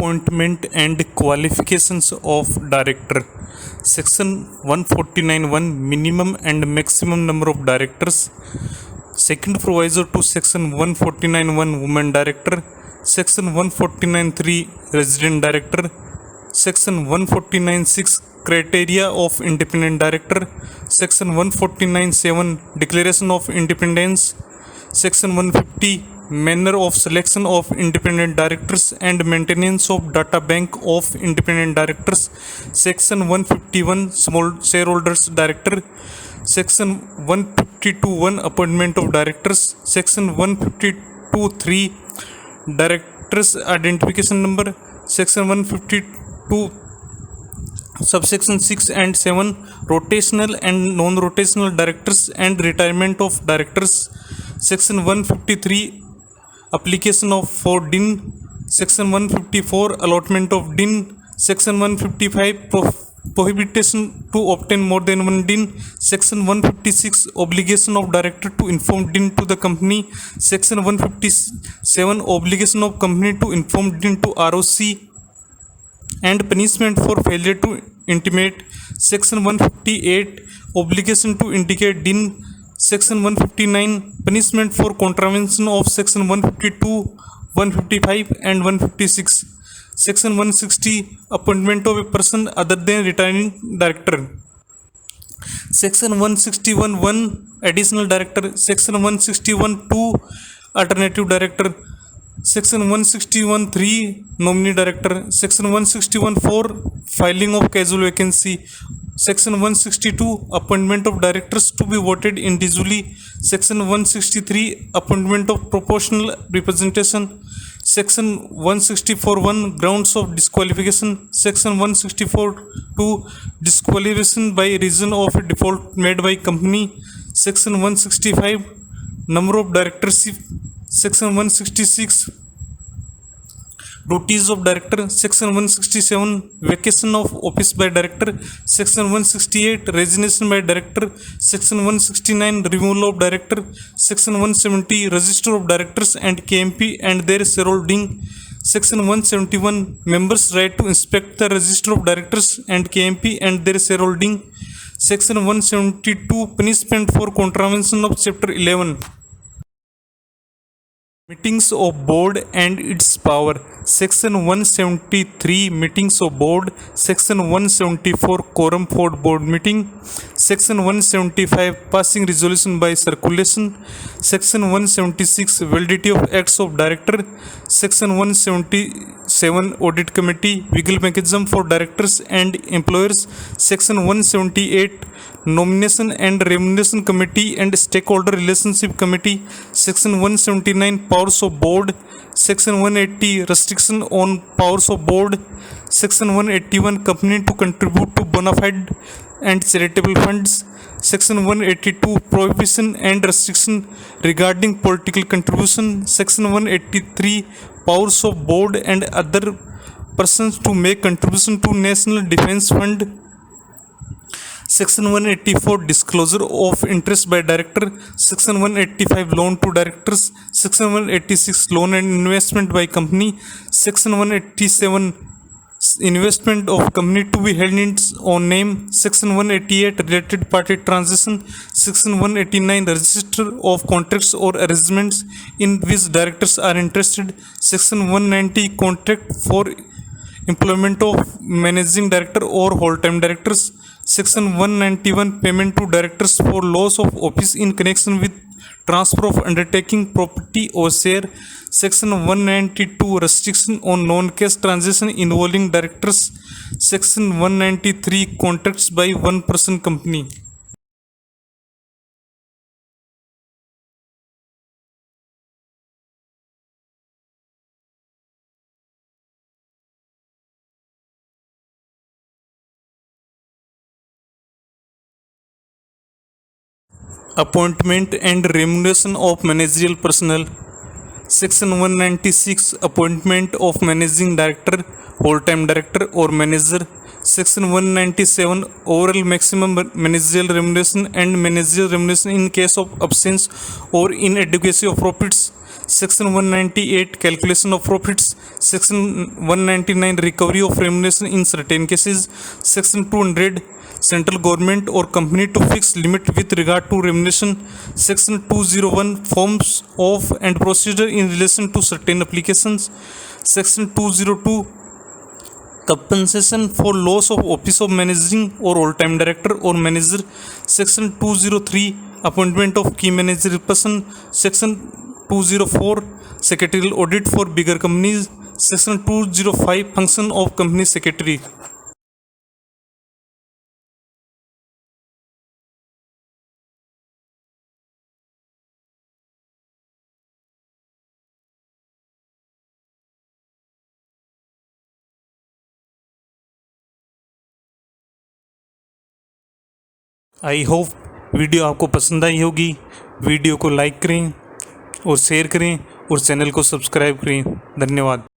Appointment and qualifications of director. Section 149(1) minimum and maximum number of directors. Second proviso to section 149(1) woman director. Section 149(3) resident director. Section 149(6) criteria of independent director. Section 149(7) declaration of independence. Section 150 manner of selection of independent directors and maintenance of data bank of independent directors. Section 151 small shareholders director. Section 152(1) appointment of directors. Section 152(3) directors identification number. Section 152 subsection 6 and 7 rotational and non-rotational directors and retirement of directors. Section 153 application of for DIN. Section 154 allotment of DIN. Section 155 prohibition to obtain more than one DIN. Section 156 obligation of director to inform DIN to the company. Section 157 obligation of company to inform DIN to ROC and punishment for failure to intimate. Section 158 obligation to indicate DIN. Section 159 punishment for contravention of section 152, 155 and 156. Section 160 appointment of a person other than retiring director. Section 161(1) additional director. Section 161(2) alternative director. Section 161(3) nominee director. Section 161(4) filing of casual vacancy. Section 162 appointment of directors to be voted individually. Section 163 appointment of proportional representation. Section 164(1) grounds of disqualification. Section 164(2) disqualification by reason of a default made by company. Section 165 number of directorship. Section 166 duties of director. Section 167 vacation of office by director. Section 168 resignation by director. Section 169 removal of director. Section 170 register of directors and KMP and their shareholding. Section 171 members right to inspect the register of directors and KMP and their shareholding. Section 172 punishment for contravention of chapter 11. Meetings of board and its power. Section 173 meetings of board. Section 174 quorum for board meeting. Section 175 passing resolution by circulation. Section 176 validity of acts of director. Section 177 audit committee legal mechanism for directors and employers. Section 178 nomination and remuneration committee and stakeholder relationship committee. Section 179 powers of board. Section 180 restriction on powers of board. Section 181 company to contribute to bona fide and charitable funds. Section 182 prohibition and restriction regarding political contribution. Section 183 powers of board and other persons to make contribution to national defense fund. Section 184 disclosure of interest by director. Section 185 loan to directors. Section 186 loan and investment by company. Section 187 investment of company to be held in its own name. Section 188 related party transaction. Section 189 register of contracts or arrangements in which directors are interested. Section 190 contract for employment of managing director or whole-time directors. Section 191 payment to directors for loss of office in connection with transfer of undertaking property or share. Section 192 restriction on non-cash transaction involving directors. Section 193 contracts by one person company. Appointment and remuneration of managerial personnel. Section 196 appointment of managing director, whole-time director or manager. Section 197 overall maximum managerial remuneration and managerial remuneration in case of absence or inadequacy of profits. Section 198 Calculation of Profits, Section 199 Recovery of Remuneration in certain cases, Section 200 Central Government or Company to fix limit with regard to remuneration, Section 201 Forms of and procedure in relation to certain applications, Section 202 Compensation for loss of office of managing or all-time director or manager, Section 203 Appointment of key manager person, Section 204 Secretarial audit for bigger companies, Section 205 Function of company secretary. I hope video आपको पसंद आई होगी। Video को like करें और share करें और channel को subscribe करें। धन्यवाद।